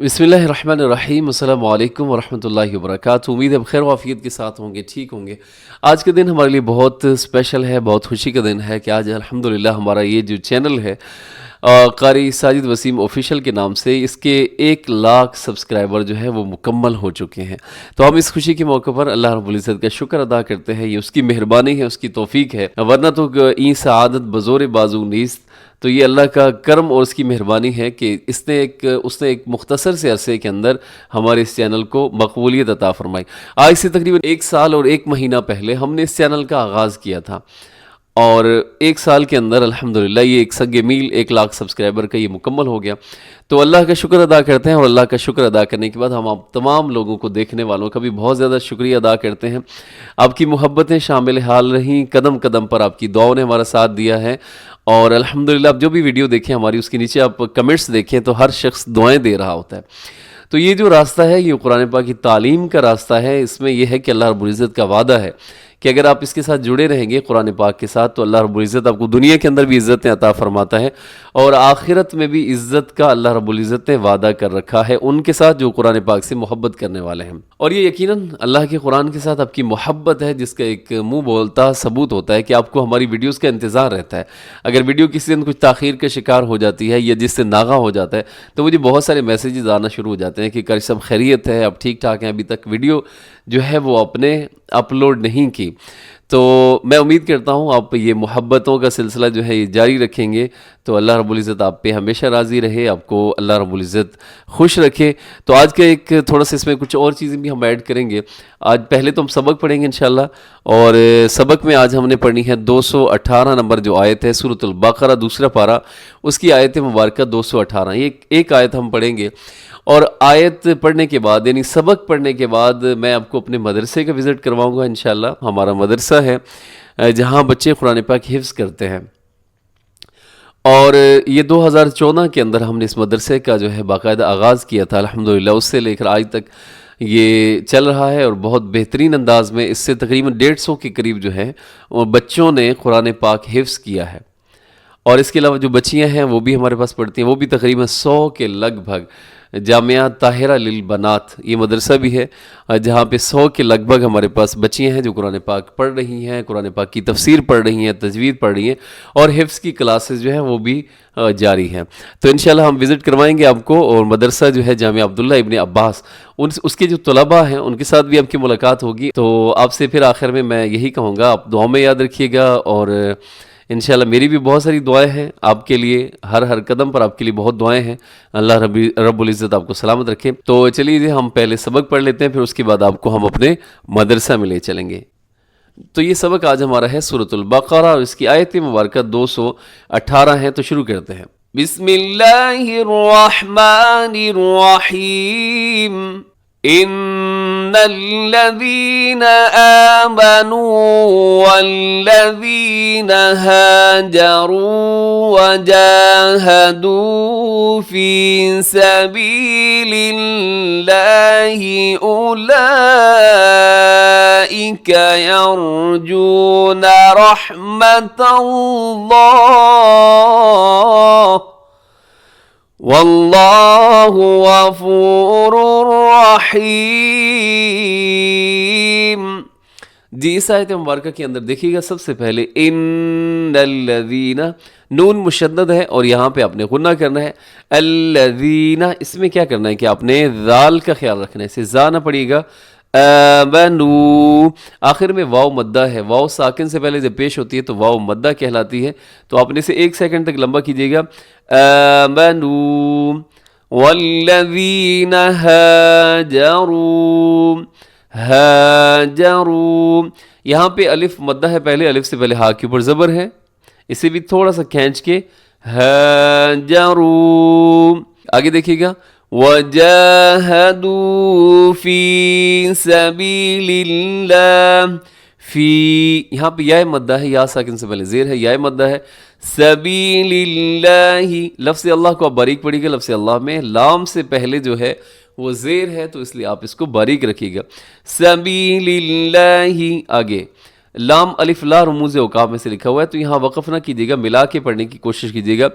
بسم اللہ الرحمن الرحیم، السلام علیکم ورحمۃ اللہ وبرکاتہ۔ امید ہے بخیر و عافیت کے ساتھ ہوں گے، ٹھیک ہوں گے۔ آج کا دن ہمارے لیے بہت اسپیشل ہے، بہت خوشی کا دن ہے کہ آج الحمدللہ ہمارا یہ جو چینل ہے قاری ساجد وسیم آفیشیل کے نام سے، اس کے 1 لاکھ سبسکرائبر جو ہے وہ مکمل ہو چکے ہیں۔ تو ہم اس خوشی کے موقع پر اللہ رب العزت کا شکر ادا کرتے ہیں، یہ اس کی مہربانی ہے، اس کی توفیق ہے، ورنہ تو این سعادت بزور بازو نیست۔ تو یہ اللہ کا کرم اور اس کی مہربانی ہے کہ اس نے ایک مختصر سے عرصے کے اندر ہمارے اس چینل کو مقبولیت عطا فرمائی۔ آج سے تقریباً 1 سال اور 1 مہینہ پہلے ہم نے اس چینل کا آغاز کیا تھا، اور 1 سال کے اندر الحمدللہ یہ ایک سنگ میل 1 لاکھ سبسکرائبر کا یہ مکمل ہو گیا۔ تو اللہ کا شکر ادا کرتے ہیں، اور اللہ کا شکر ادا کرنے کے بعد ہم آپ تمام لوگوں کو، دیکھنے والوں کا بھی بہت زیادہ شکریہ ادا کرتے ہیں۔ آپ کی محبتیں شامل حال رہیں، قدم قدم پر آپ کی دعاؤں نے ہمارا ساتھ دیا ہے، اور الحمدللہ آپ جو بھی ویڈیو دیکھیں ہماری، اس کے نیچے آپ کمنٹس دیکھیں تو ہر شخص دعائیں دے رہا ہوتا ہے۔ تو یہ جو راستہ ہے یہ قرآن پاک کی تعلیم کا راستہ ہے۔ اس میں یہ ہے کہ اللہ رب العزت کا وعدہ ہے کہ اگر آپ اس کے ساتھ جڑے رہیں گے قرآن پاک کے ساتھ، تو اللہ رب العزت آپ کو دنیا کے اندر بھی عزتیں عطا فرماتا ہے، اور آخرت میں بھی عزت کا اللہ رب العزت نے وعدہ کر رکھا ہے ان کے ساتھ جو قرآن پاک سے محبت کرنے والے ہیں۔ اور یہ یقیناً اللہ کے قرآن کے ساتھ آپ کی محبت ہے، جس کا ایک منہ بولتا ثبوت ہوتا ہے کہ آپ کو ہماری ویڈیوز کا انتظار رہتا ہے۔ اگر ویڈیو کسی دن کچھ تاخیر کا شکار ہو جاتی ہے یا جس سے ناغہ ہو جاتا ہے، تو مجھے بہت سارے میسیجز آنا شروع ہو جاتے ہیں کہ قاری صاحب خیریت ہے، اب ٹھیک ٹھاک ہیں، ابھی تک ویڈیو جو ہے وہ آپ نے اپلوڈ نہیں کی۔ تو میں امید کرتا ہوں آپ یہ محبتوں کا سلسلہ جو ہے یہ جاری رکھیں گے، تو اللہ رب العزت آپ پہ ہمیشہ راضی رہے، آپ کو اللہ رب العزت خوش رکھے۔ تو آج کا ایک تھوڑا سا اس میں کچھ اور چیزیں بھی ہم ایڈ کریں گے۔ آج پہلے تو ہم سبق پڑھیں گے انشاءاللہ، اور سبق میں آج ہم نے پڑھنی ہے 218 نمبر جو آیت ہے سورۃ البقرہ، دوسرا پارہ، اس کی آیت مبارکہ 218۔ ایک آیت ہم پڑھیں گے، اور آیت پڑھنے کے بعد یعنی سبق پڑھنے کے بعد میں آپ کو اپنے مدرسے کا وزٹ کرواؤں گا انشاءاللہ۔ ہمارا مدرسہ ہے جہاں بچے قرآن پاک حفظ کرتے ہیں، اور یہ 2014 کے اندر ہم نے اس مدرسے کا جو ہے باقاعدہ آغاز کیا تھا الحمدللہ۔ اس سے لے کر آج تک یہ چل رہا ہے، اور بہت بہترین انداز میں اس سے تقریباً 150 کے قریب جو ہے وہ بچوں نے قرآن پاک حفظ کیا ہے۔ اور اس کے علاوہ جو بچیاں ہیں وہ بھی ہمارے پاس پڑھتی ہیں، وہ بھی تقریباً 100 کے لگ بھگ۔ جامعہ طاہرہ للبنات یہ مدرسہ بھی ہے جہاں پہ 100 کے لگ بھگ ہمارے پاس بچیاں ہیں جو قرآن پاک پڑھ رہی ہیں، قرآن پاک کی تفسیر پڑھ رہی ہیں، تجوید پڑھ رہی ہیں، اور حفظ کی کلاسز جو ہیں وہ بھی جاری ہیں۔ تو انشاءاللہ ہم وزٹ کروائیں گے آپ کو، اور مدرسہ جو ہے جامعہ عبداللہ ابن عباس، اس کے جو طلباء ہیں ان کے ساتھ بھی آپ کی ملاقات ہوگی۔ تو آپ سے پھر آخر میں یہی کہوں گا، آپ دعاؤں میں یاد رکھیے گا، اور انشاءاللہ میری بھی بہت ساری دعائیں ہیں آپ کے لیے، ہر قدم پر آپ کے لیے بہت دعائیں ہیں۔ اللہ رب العزت آپ کو سلامت رکھے۔ تو چلیے ہم پہلے سبق پڑھ لیتے ہیں، پھر اس کے بعد آپ کو ہم اپنے مدرسہ میں لے چلیں گے۔ تو یہ سبق آج ہمارا ہے سورۃ البقرہ، اور اس کی آیت مبارکہ 218 ہیں۔ تو شروع کرتے ہیں۔ بسم اللہ الرحمن الرحیم۔ ان الذين آمنوا والذين هاجروا وجاهدوا في سبيل الله أولئك يرجون رحمة الله واللہ غفور رحیم۔ جی اس آیت مبارکہ کے اندر دیکھیے گا، سب سے پہلے ان الذین، نون مشدد ہے اور یہاں پہ آپ نے غنہ کرنا ہے۔ الذین، اس میں کیا کرنا ہے کہ آپ نے ذال کا خیال رکھنا ہے، اسے زا نہ پڑھیے گا۔ آمنو، آخر میں واو مدہ ہے، واو ساکن سے پہلے جب پیش ہوتی ہے تو واو مدہ کہلاتی ہے۔ تو آپ نے اسے 1 سیکنڈ تک لمبا کیجیے گا۔ آمنو والذین ہاجروا، ہاجروا، یہاں پہ الف مدہ ہے، پہلے الف سے پہلے ہا کے اوپر زبر ہے، اسے بھی تھوڑا سا کھینچ کے ہاجروا، آگے دیکھیے گا۔ وَجَاهَدُوا فِي سَبِيلِ اللَّهِ، فی، یہاں پہ یا مدہ ہے، یا ساکن سے پہلے زیر ہے، یا مدہ ہے۔ سبیل اللہ، لفظ اللہ کو آپ باریک پڑھیے گا، لفظ اللہ میں لام سے پہلے جو ہے وہ زیر ہے، تو اس لیے آپ اس کو باریک رکھیے گا۔ سبیل اللہ، آگے لام الف لا رموز اوقاف میں سے لکھا ہوا ہے، تو یہاں وقف نہ کیجیے گا، ملا کے پڑھنے کی کوشش کیجیے گا۔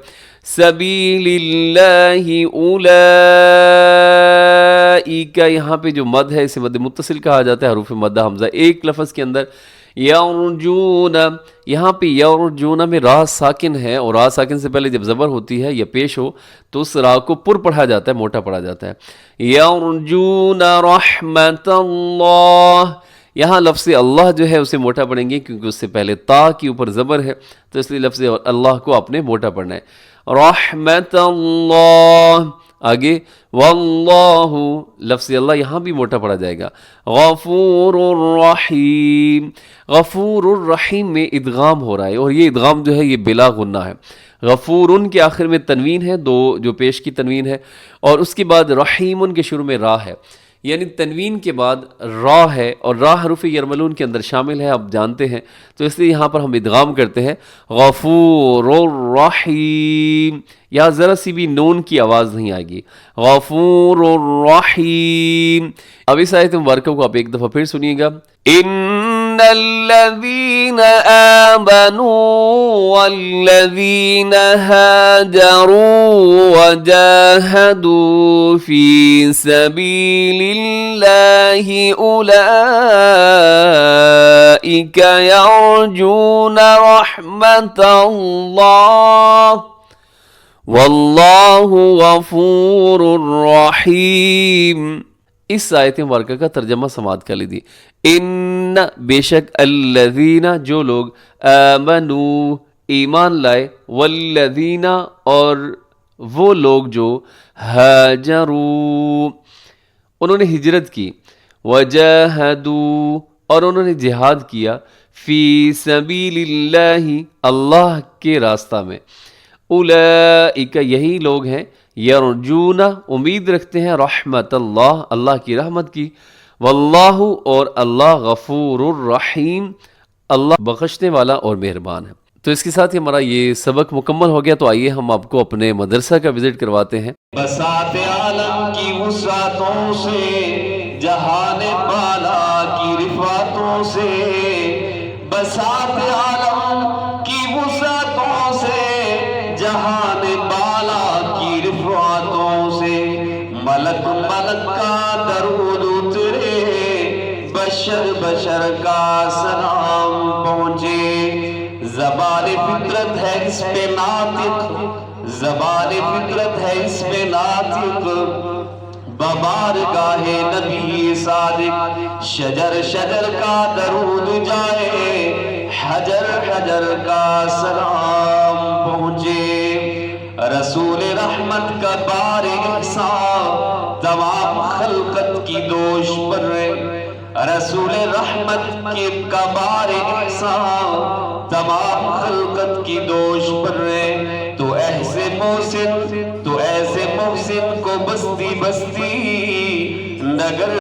سبیل اللہ اولئک، یہاں پہ جو مد ہے اسے مد متصل کہا جاتا ہے، حروف مدہ حمزہ ایک لفظ کے اندر. یرجون، یہاں پہ یرجون میں را ساکن ہے، اور را ساکن سے پہلے جب زبر ہوتی ہے یا پیش ہو تو اس را کو پر پڑھا جاتا ہے، موٹا پڑھا جاتا ہے. یرجون رحمت اللہ، یہاں لفظ اللہ جو ہے اسے موٹا پڑھیں گے کیونکہ اس سے پہلے تا کے اوپر زبر ہے، تو اس لیے لفظ اللہ کو آپ نے موٹا پڑھنا ہے. رحمت اللہ. آگے واللہ، لفظ اللہ یہاں بھی موٹا پڑھا جائے گا. غفور الرحیم، غفور الرحیم میں ادغام ہو رہا ہے، اور یہ ادغام جو ہے یہ بلا غنہ ہے. غفورن کے آخر میں تنوین ہے، دو جو پیش کی تنوین ہے، اور اس کے بعد رحیمن کے شروع میں را ہے، یعنی تنوین کے بعد را ہے، اور را حروف یرملون کے اندر شامل ہے، آپ جانتے ہیں، تو اس لیے یہاں پر ہم ادغام کرتے ہیں غفور الرحیم. یہاں ذرا سی بھی نون کی آواز نہیں آئے گی. غفور الرحیم. اب اس آیت مبارکہ کو آپ ایک دفعہ پھر سنیے گا. ان الذین آمنوا والذین هاجروا وجاهدوا فی سبیل اللہ اولئک یرجون رحمت اللہ واللہ غفور الرحیم. اس آیت مبارکہ کا ترجمہ سماعت کر لیجیے. ان، بے شک، الذین، جو لوگ، آمنوا، ایمان لائے، والذین، اور وہ لوگ جو، ہاجروا، انہوں نے ہجرت کی، وجاہدوا، اور انہوں نے جہاد کیا، فی سبیل اللہ، اللہ کے راستہ میں. اولئک، یہی لوگ ہیں، یرجون، امید رکھتے ہیں، رحمت اللہ، اللہ کی رحمت کی، واللہ، اور اللہ، غفور الرحیم، اللہ بخشنے والا اور مہربان ہے. تو اس کے ساتھ ہی ہمارا یہ سبق مکمل ہو گیا. تو آئیے ہم آپ کو اپنے مدرسہ کا وزٹ کرواتے ہیں. بساط عالم کی وسعتوں سے، جہان بالا کی رفعتوں سے، بساط عالم کی وسعتوں سے، جہان بالا کی رفعتوں سے، ملک ملک کا درود اترے، بشر بشر کا سلام پہنچے. زبان فطرت ہے اس پہ ناطق، زبان فطرت ہے اس پہ ناطق، ببارگاہ نبی صادق، شجر شجر کا درود جائے، حجر حجر کا سلام پہنچے. رسول رحمت کا بار احسان تمام خلقت کی دوش پر ہے، رسول رحمت کے کبار احسان تمام خلقت کی دوش پر ہے. تو ایسے محسن کو بستی بستی نگر